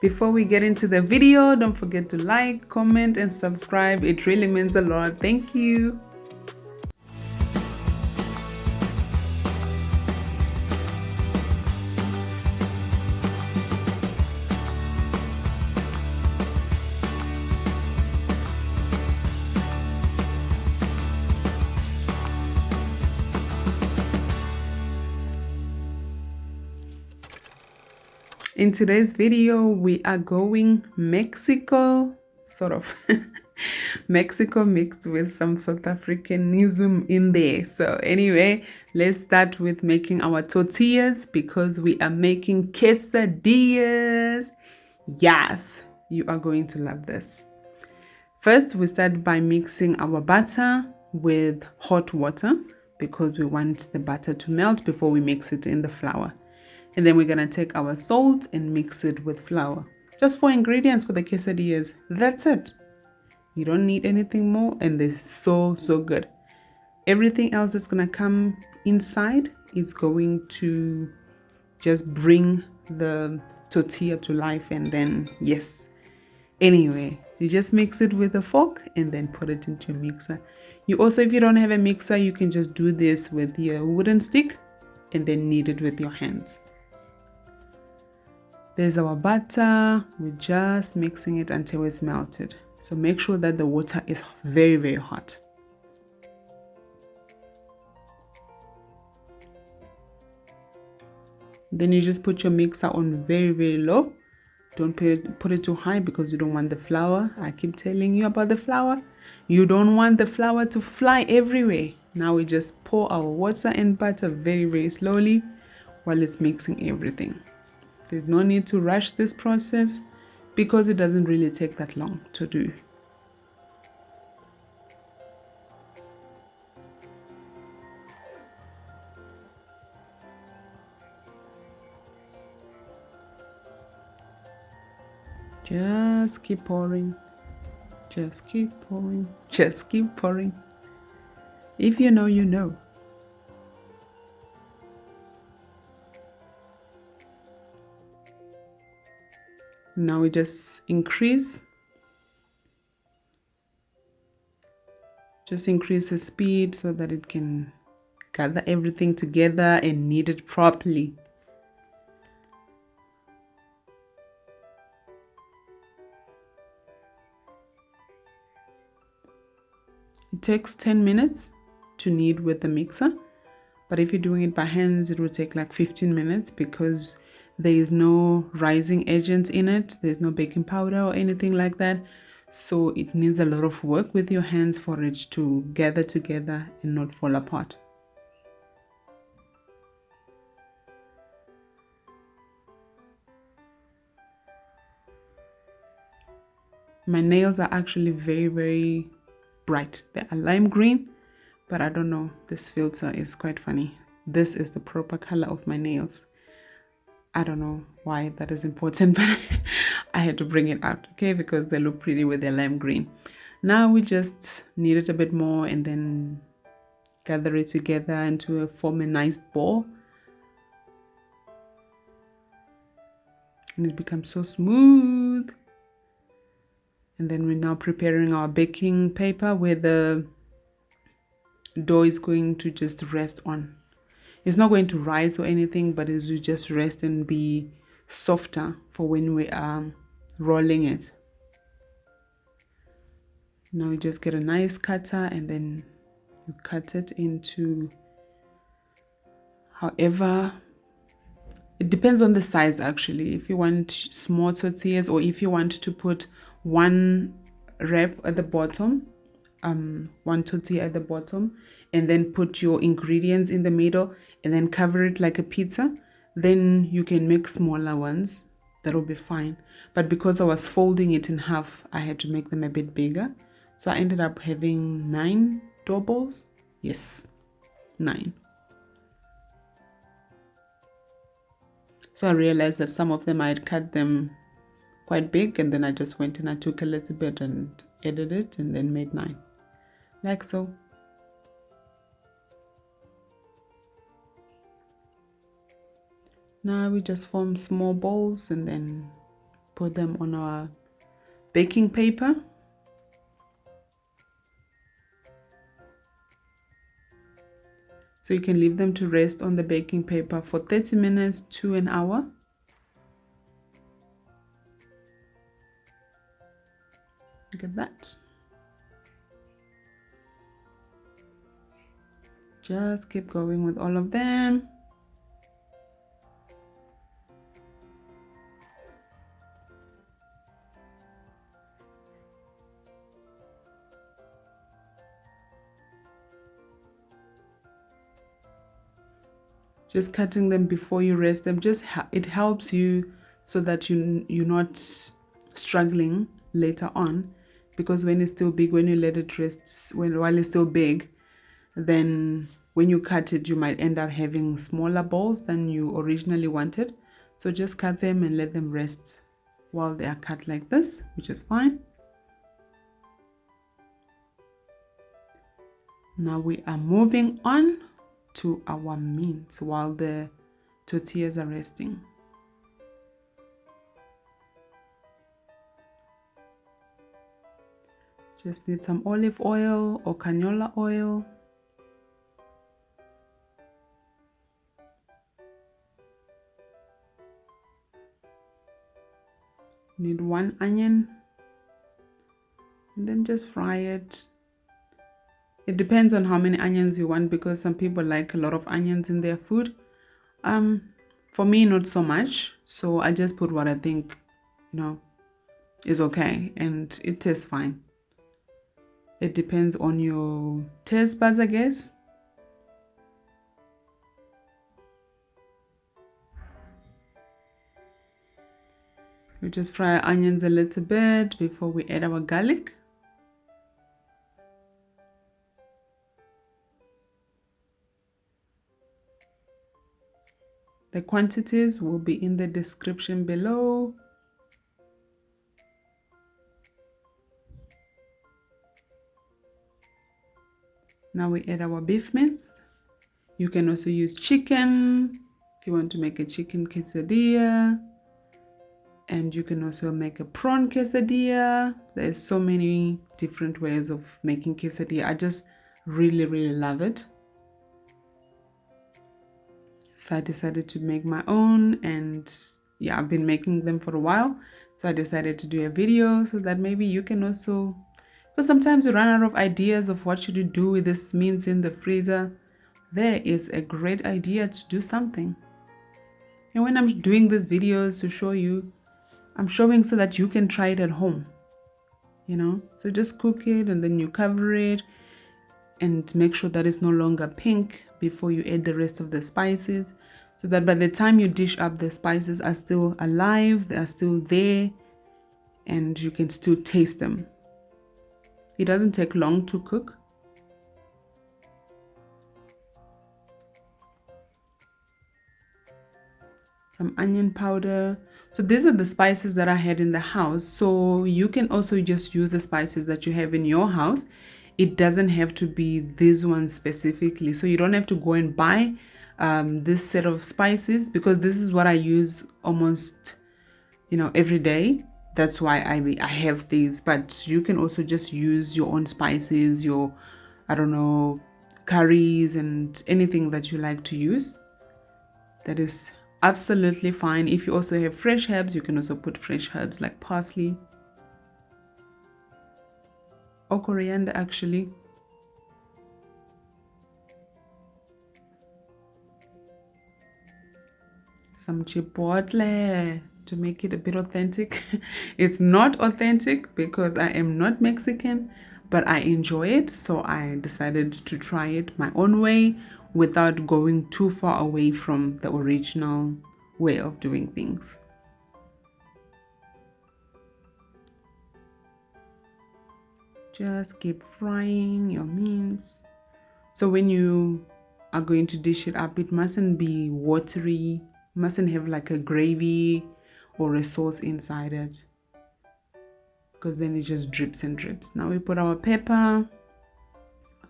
Before we get into the video, don't forget to like, comment, and subscribe. It really means a lot. Thank you. In today's video, we are going Mexico, sort of. Mexico mixed with some South Africanism in there. So anyway, let's start with making our tortillas because we are making quesadillas. Yes, you are going to love this. First, we start by mixing our butter with hot water because we want the butter to melt before we mix it in the flour. And then we're going to take our salt and mix it with flour. Just 4 ingredients for the quesadillas. That's it. You don't need anything more, and they're so good. Everything else that's going to come inside is going to just bring the tortilla to life, and then yes. Anyway, you just mix it with a fork and then put it into your mixer. You also, if you don't have a mixer, you can just do this with your wooden stick and then knead it with your hands. There's our butter. We're just mixing it until it's melted. So make sure that the water is very hot. Then you just put your mixer on very low. Don't put it too high because you don't want the flour. I keep telling you about the flour. You don't want the flour to fly everywhere. Now we just pour our water and butter very slowly while it's mixing everything. There's no need to rush this process because it doesn't really take that long to do. Just keep pouring. Just keep pouring. Just keep pouring. If you know, you know. Now we just increase. Just increase the speed so that it can gather everything together and knead it properly. It takes 10 minutes to knead with the mixer, but if you're doing it by hands, it will take like 15 minutes because there is no rising agent in it. There's no baking powder or anything like that. So it needs a lot of work with your hands for it to gather together and not fall apart. My nails are actually very bright. They are lime green, but I don't know. This filter is quite funny. This is the proper color of my nails. I don't know why that is important, but I had to bring it out, okay, because they look pretty with their lime green. Now we just knead it a bit more and then gather it together into form a nice ball. And it becomes so smooth. And then we're now preparing our baking paper where the dough is going to just rest on. It's not going to rise or anything, but it will just rest and be softer for when we are rolling it. Now you just get a nice cutter and then you cut it into however. It depends on the size actually. If you want small tortillas or if you want to put one wrap at the bottom, one tortilla at the bottom, and then put your ingredients in the middle and then cover it like a pizza, then you can make smaller ones. That'll be fine. But because I was folding it in half, I had to make them a bit bigger. So I ended up having 9 dough balls. Yes, 9. So I realized that some of them I had cut them quite big, and then I just went and I took a little bit and added it and then made 9. Like so. Now we just form small balls and then put them on our baking paper. So you can leave them to rest on the baking paper for 30 minutes to an hour. Look at that. Just keep going with all of them. Just cutting them before you rest them, it helps you so that you're not struggling later on, because when it's still big, when you let it rest, while it's still big, then when you cut it, you might end up having smaller balls than you originally wanted. So just cut them and let them rest while they are cut like this, which is fine. Now we are moving on to our mince while the tortillas are resting. Just need some olive oil or canola oil. Need 1 onion, and then just fry it. It depends on how many onions you want, because some people like a lot of onions in their food. For me, not so much. So I just put what I think, is okay, and it tastes fine. It depends on your taste buds, I guess. We just fry our onions a little bit before we add our garlic. The quantities will be in the description below. Now we add our beef mince. You can also use chicken if you want to make a chicken quesadilla. And you can also make a prawn quesadilla. There's so many different ways of making quesadilla. I just really, really love it. So I decided to make my own, and yeah, I've been making them for a while. So I decided to do a video so that maybe you can also, because sometimes you run out of ideas of what should you do with this mince in the freezer. There is a great idea to do something. And when I'm doing these videos to show you, I'm showing so that you can try it at home, So just cook it and then you cover it and make sure that it's no longer pink before you add the rest of the spices, so that by the time you dish up, the spices are still alive, they are still there, and you can still taste them. It doesn't take long to cook. Some onion powder. So these are the spices that I had in the house. So you can also just use the spices that you have in your house. It doesn't have to be this one specifically. So you don't have to go and buy this set of spices, because this is what I use almost, every day. That's why I have these. But you can also just use your own spices, your, I don't know, curries and anything that you like to use. That is absolutely fine. If you also have fresh herbs, you can also put fresh herbs like parsley or coriander, actually. Some chipotle to make it a bit authentic. It's not authentic because I am not Mexican, but I enjoy it, so I decided to try it my own way without going too far away from the original way of doing things. Just keep frying your mince. So when you are going to dish it up, it mustn't be watery, mustn't have like a gravy or a sauce inside it, because then it just drips and drips. Now we put our pepper,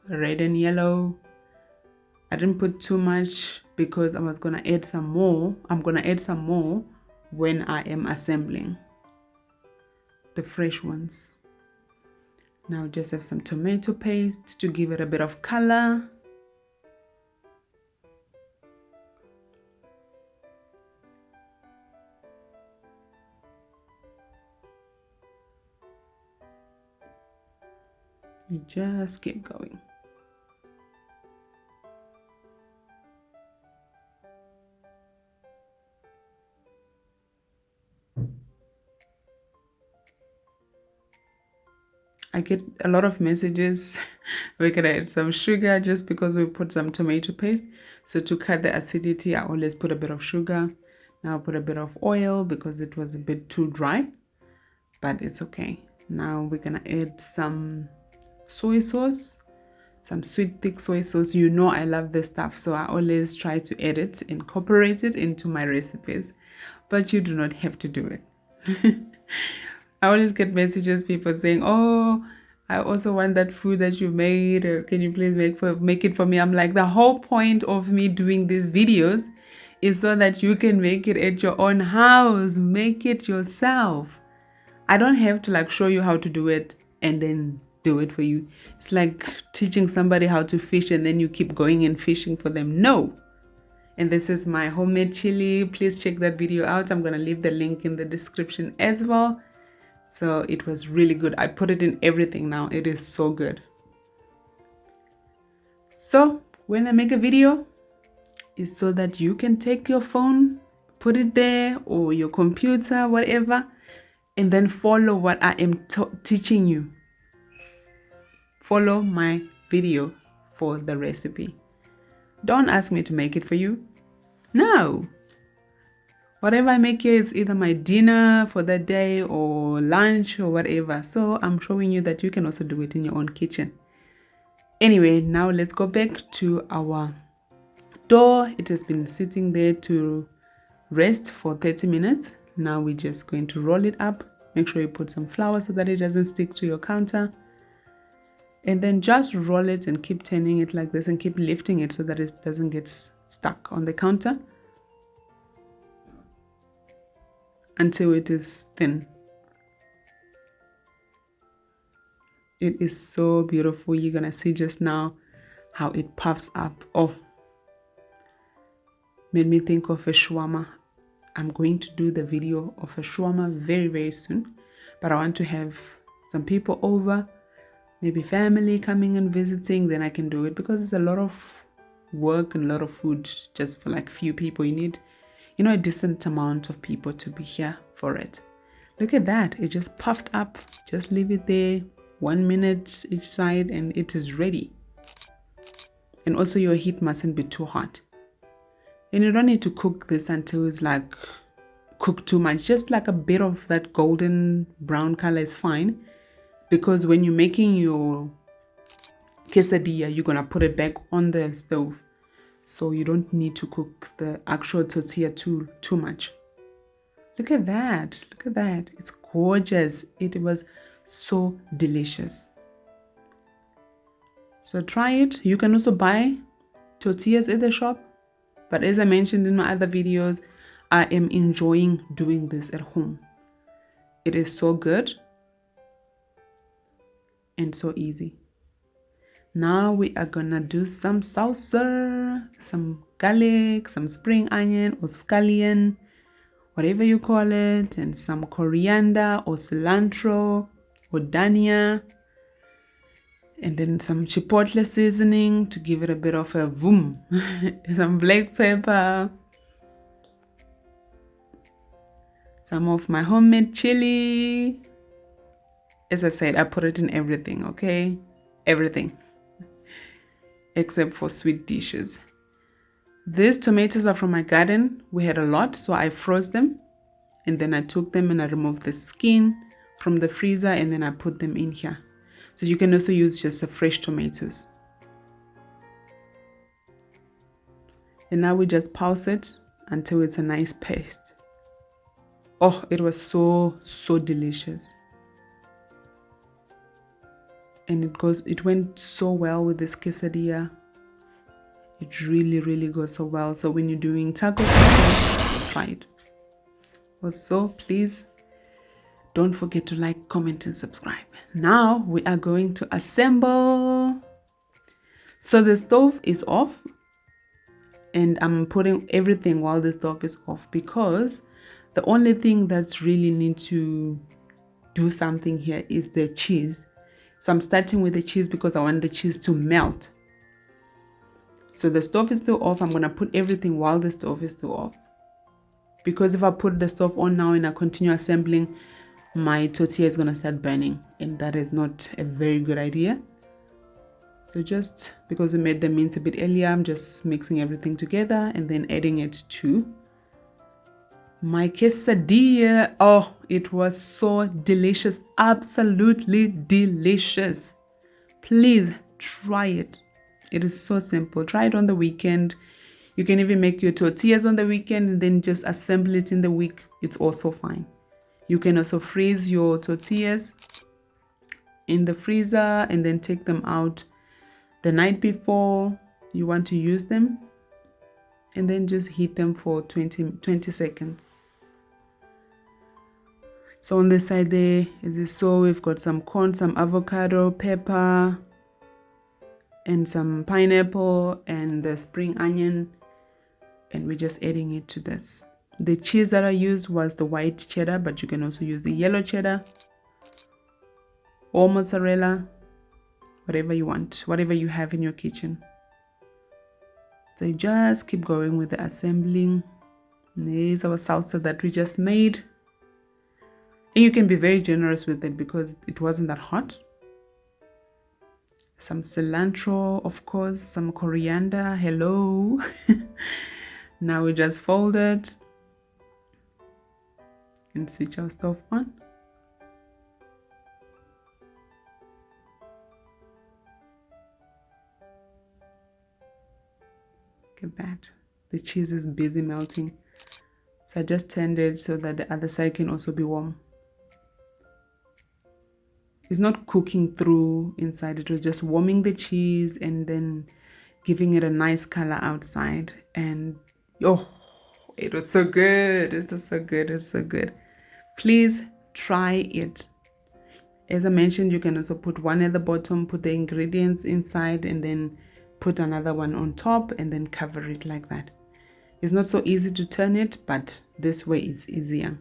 red and yellow. I didn't put too much because I was gonna add some more. I'm gonna add some more when I am assembling. the fresh ones. Now just have some tomato paste to give it a bit of color. You just keep going. I get a lot of messages. We can add some sugar just because we put some tomato paste. So to cut the acidity, I always put a bit of sugar. Now I put a bit of oil because it was a bit too dry, but it's okay. Now we're gonna add some soy sauce, some sweet thick soy sauce. You know I love this stuff, so I always try to add it, incorporate it into my recipes, but you do not have to do it. I always get messages, people saying, oh, I also want that food that you made, or can you please make it for me? I'm like, the whole point of me doing these videos is so that you can make it at your own house. Make it yourself. I don't have to like show you how to do it and then do it for you. It's like teaching somebody how to fish and then you keep going and fishing for them. No. And this is my homemade chili. Please check that video out. I'm going to leave the link in the description as well. So it was really good. I put it in everything now. It is so good. So when I make a video, it's so that you can take your phone, put it there, or your computer, whatever, and then follow what I am teaching you. Follow my video for the recipe. Don't ask me to make it for you. No. Whatever I make here, it's either my dinner for that day or lunch or whatever. So I'm showing you that you can also do it in your own kitchen. Anyway, now let's go back to our dough. It has been sitting there to rest for 30 minutes. Now we're just going to roll it up. Make sure you put some flour so that it doesn't stick to your counter. And then just roll it and keep turning it like this and keep lifting it so that it doesn't get stuck on the counter until it is thin. It is so beautiful. You're gonna see just now how it puffs up. Oh, made me think of a shawarma. I'm going to do the video of a shawarma very, very soon, but I want to have some people over, maybe family coming and visiting, then I can do it, because it's a lot of work and a lot of food just for like few people. You need, you know, a decent amount of people to be here for it. Look at that. It just puffed up. Just leave it there 1 minute each side and it is ready. And also your heat mustn't be too hot. And you don't need to cook this until it's like cooked too much. Just like a bit of that golden brown color is fine, because when you're making your quesadilla, you're gonna put it back on the stove, so you don't need to cook the actual tortilla too much. Look at that. Look at that. It's gorgeous. It was so delicious. So try it. You can also buy tortillas at the shop, but as I mentioned in my other videos, I am enjoying doing this at home. It is so good and so easy. Now we are gonna do some salsa, some garlic, some spring onion or scallion, whatever you call it, and some coriander or cilantro or dhania, and then some chipotle seasoning to give it a bit of a voom. Some black pepper, some of my homemade chili. As I said, I put it in everything, okay? Everything except for sweet dishes. These tomatoes are from my garden. We had a lot, so I froze them, and then I took them and I removed the skin from the freezer, and then I put them in here. So you can also use just the fresh tomatoes. And now we just pulse it until it's a nice paste. Oh, it was so delicious. And it went so well with this quesadilla. It really goes so well. So when you're doing tacos, try it. Also, please Don't forget to like, comment, and subscribe. Now we are going to assemble. So the stove is off, and I'm putting everything while the stove is off because the only thing that's really need to do something here is the cheese. So I'm starting with the cheese because I want the cheese to melt. So the stove is still off. I'm going to put everything while the stove is still off. Because if I put the stove on now and I continue assembling, my tortilla is going to start burning. And that is not a very good idea. So just because we made the mince a bit earlier, I'm just mixing everything together and then adding it to my quesadilla. Oh, it was so delicious. Absolutely delicious. Please try it. It is so simple. Try it on the weekend. You can even make your tortillas on the weekend and then just assemble it in the week. It's also fine. You can also freeze your tortillas in the freezer and then take them out the night before you want to use them, and then just heat them for 20 seconds. So on this side there, as you saw, we've got some corn, some avocado, pepper, and some pineapple and the spring onion, and we're just adding it to this. The cheese that I used was the white cheddar, but you can also use the yellow cheddar or mozzarella, whatever you want, whatever you have in your kitchen. So you just keep going with the assembling. There's our salsa that we just made. And you can be very generous with it because it wasn't that hot. Some cilantro, of course, some coriander, hello. Now we just fold it and switch our stove on. Look at that. The cheese is busy melting. So I just turned it so that the other side can also be warm. It's not cooking through inside. It was just warming the cheese and then giving it a nice color outside. And oh, it was so good. It was so good. It's so good. Please try it. As I mentioned, you can also put one at the bottom, put the ingredients inside, and then put another one on top and then cover it like that. It's not so easy to turn it, but this way it's easier.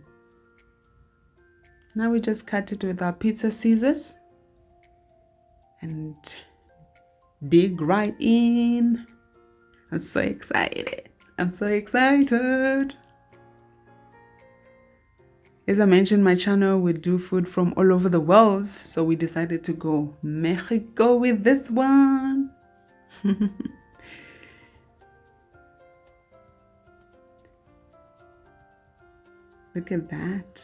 Now we just cut it with our pizza scissors and dig right in. I'm so excited. I'm so excited. As I mentioned, my channel will do food from all over the world, so we decided to go Mexico with this one. Look at that.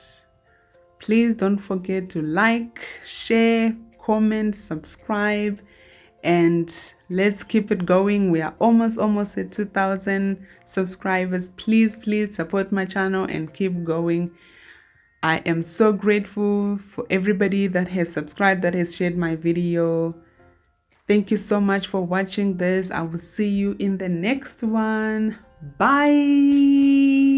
Please don't forget to like, share, comment, subscribe, and let's keep it going. We are almost at 2,000 subscribers. Please support my channel and keep going. I am so grateful for everybody that has subscribed, that has shared my video. Thank you so much for watching this. I will see you in the next one. Bye.